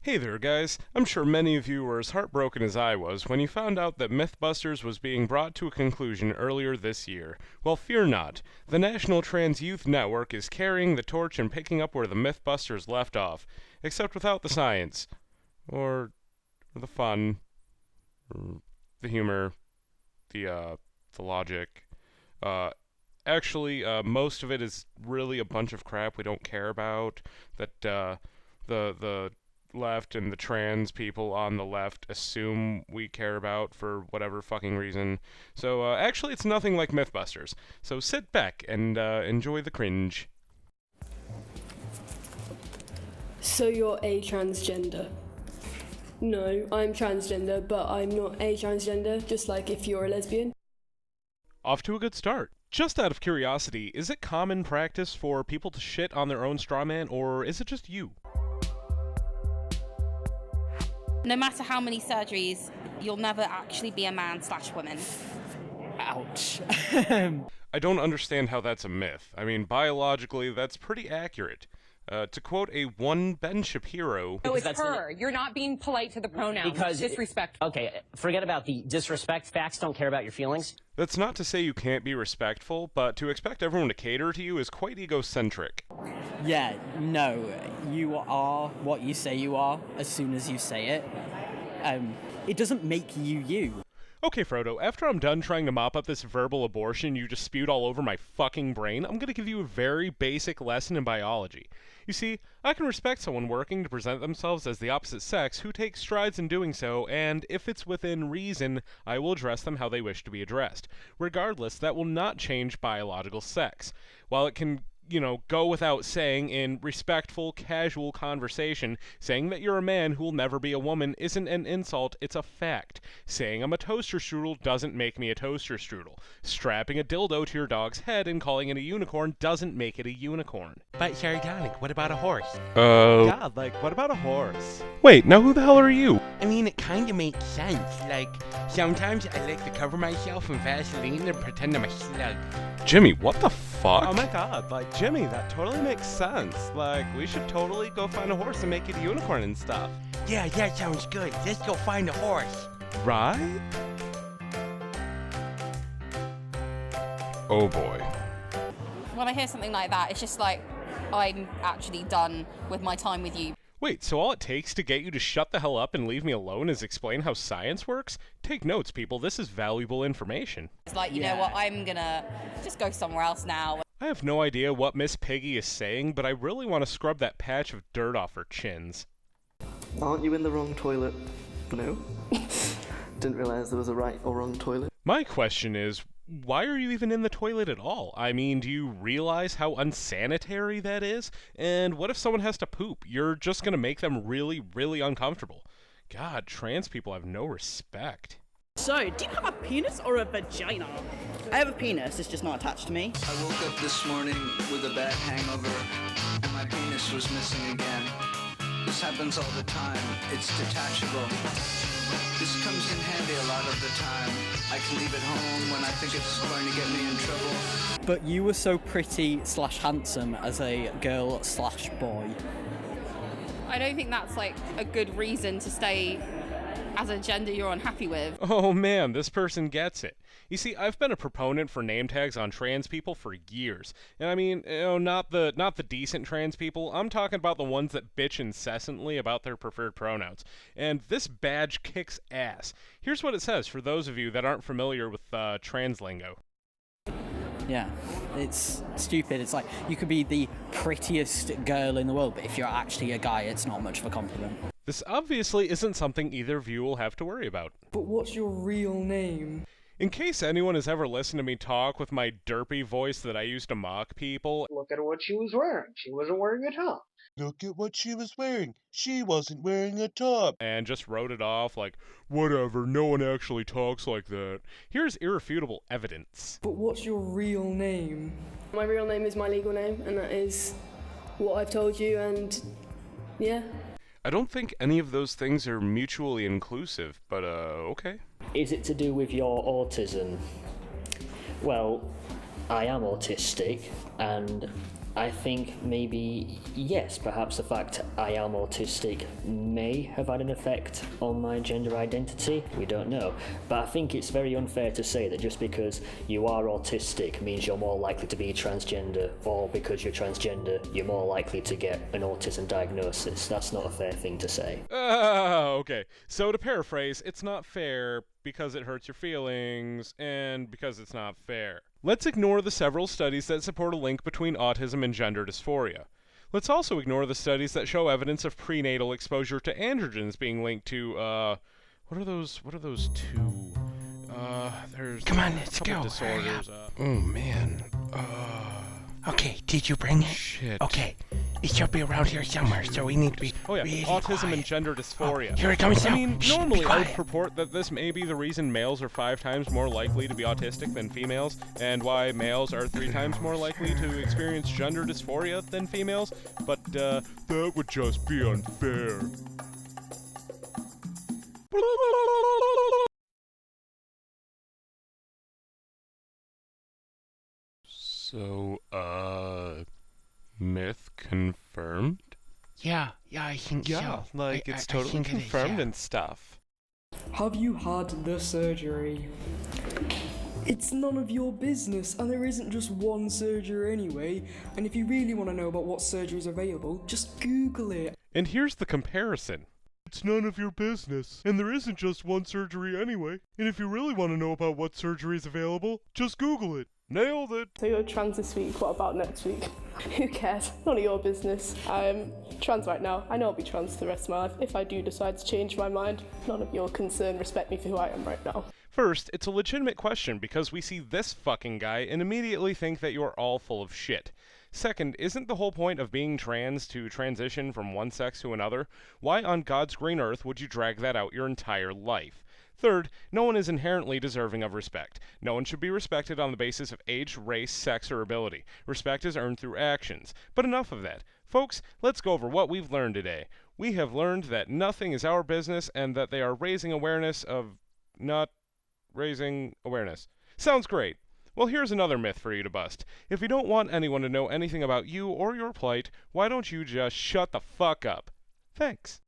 Hey there, guys. I'm sure many of you were as heartbroken as I was when you found out that Mythbusters was being brought to a conclusion earlier this year. Well, fear not. The National Trans Youth Network is carrying the torch and picking up where the Mythbusters left off, except without the science, or the fun, or the humor, the logic. Actually, most of it is really a bunch of crap we don't care about, that, the left and the trans people on the left assume we care about for whatever fucking reason. So, actually, it's nothing like Mythbusters. So sit back and enjoy the cringe. So you're a transgender? No, I'm transgender, but I'm not a transgender, just like if you're a lesbian. Off to a good start. Just out of curiosity, is it common practice for people to shit on their own straw man, or is it just you? No matter how many surgeries, you'll never actually be a man/woman. Ouch. I don't understand how that's a myth. I mean, biologically, that's pretty accurate. To quote a one Ben Shapiro... No, it's her. You're not being polite to the pronouns. Because disrespectful. Okay, forget about the disrespect. Facts don't care about your feelings. That's not to say you can't be respectful, but to expect everyone to cater to you is quite egocentric. Yeah, no, you are what you say you are as soon as you say it. It doesn't make you you. Okay, Frodo, after I'm done trying to mop up this verbal abortion you just spewed all over my fucking brain, I'm gonna give you a very basic lesson in biology. You see, I can respect someone working to present themselves as the opposite sex who takes strides in doing so, and if it's within reason, I will address them how they wish to be addressed. Regardless, that will not change biological sex. While it can, go without saying in respectful, casual conversation, saying that you're a man who will never be a woman isn't an insult, it's a fact. Saying I'm a toaster strudel doesn't make me a toaster strudel. Strapping a dildo to your dog's head and calling it a unicorn doesn't make it a unicorn. But Sardonic, what about a horse? God, what about a horse? Wait, now who the hell are you? I mean, it kinda makes sense. Like, sometimes I like to cover myself in Vaseline and pretend I'm a slug. Jimmy, what the fuck? Oh my god, Jimmy, that totally makes sense. We should totally go find a horse and make it a unicorn and stuff. Yeah, that sounds good. Let's go find a horse. Right? Oh boy. When I hear something like that, it's just like, I'm actually done with my time with you. Wait, so all it takes to get you to shut the hell up and leave me alone is explain how science works? Take notes, people. This is valuable information. It's like, you know what, I'm gonna just go somewhere else now. I have no idea what Miss Piggy is saying, but I really want to scrub that patch of dirt off her chins. Aren't you in the wrong toilet? No? Didn't realize there was a right or wrong toilet. My question is, why are you even in the toilet at all? I mean, do you realize how unsanitary that is? And what if someone has to poop? You're just gonna make them really, really uncomfortable. God, trans people have no respect. So, do you have a penis or a vagina? I have a penis, it's just not attached to me. I woke up this morning with a bad hangover, and my penis was missing again. This happens all the time. It's detachable. This comes in handy a lot of the time. I can leave it home when I think it's going to get me in trouble. But you were so pretty/handsome as a girl/boy. I don't think that's a good reason to stay as a gender you're unhappy with. Oh man, this person gets it. You see, I've been a proponent for name tags on trans people for years. And I mean, not the decent trans people. I'm talking about the ones that bitch incessantly about their preferred pronouns. And this badge kicks ass. Here's what it says for those of you that aren't familiar with trans lingo. Yeah, it's stupid. It's like, you could be the prettiest girl in the world, but if you're actually a guy, it's not much of a compliment. This obviously isn't something either of you will have to worry about. But what's your real name? In case anyone has ever listened to me talk with my derpy voice that I used to mock people... Look at what she was wearing. She wasn't wearing a top. Look at what she was wearing. She wasn't wearing a top. And just wrote it off like, whatever, no one actually talks like that. Here's irrefutable evidence. But what's your real name? My real name is my legal name, and that is what I've told you, and yeah. I don't think any of those things are mutually inclusive, but okay. Is it to do with your autism? Well, I am autistic, and I think maybe, yes, perhaps the fact I am autistic may have had an effect on my gender identity. We don't know. But I think it's very unfair to say that just because you are autistic means you're more likely to be transgender, or because you're transgender, you're more likely to get an autism diagnosis. That's not a fair thing to say. Okay. So to paraphrase, it's not fair because it hurts your feelings, and because it's not fair. Let's ignore the several studies that support a link between autism and gender dysphoria. Let's also ignore the studies that show evidence of prenatal exposure to androgens being linked to, what are those two? There's Come on, a let's couple go. disorders. Oh, man. Okay, did you bring it? Shit. Okay, it should be around here somewhere, so we need to be really autism quiet. and gender dysphoria. Oh, here it comes I now. mean, Shh, normally be I would quiet. purport that this may be the reason males are 5 times more likely to be autistic than females, and why males are 3 times more likely to experience gender dysphoria than females, but that would just be unfair. So, myth confirmed? Yeah, I think Yeah, so. like, it's I totally think it is, confirmed yeah. and stuff. Have you had the surgery? It's none of your business, and there isn't just one surgery anyway. And if you really want to know about what surgery is available, just Google it. And here's the comparison. It's none of your business, and there isn't just one surgery anyway. And if you really want to know about what surgery is available, just Google it. Nailed it! So you're trans this week, what about next week? Who cares? None of your business. I'm trans right now. I know I'll be trans for the rest of my life. If I do decide to change my mind, none of your concern. Respect me for who I am right now. First, it's a legitimate question because we see this fucking guy and immediately think that you're all full of shit. Second, isn't the whole point of being trans to transition from one sex to another? Why on God's green earth would you drag that out your entire life? Third, no one is inherently deserving of respect. No one should be respected on the basis of age, race, sex, or ability. Respect is earned through actions. But enough of that. Folks, let's go over what we've learned today. We have learned that nothing is our business and that they are raising awareness of not raising awareness. Sounds great. Well, here's another myth for you to bust. If you don't want anyone to know anything about you or your plight, why don't you just shut the fuck up? Thanks.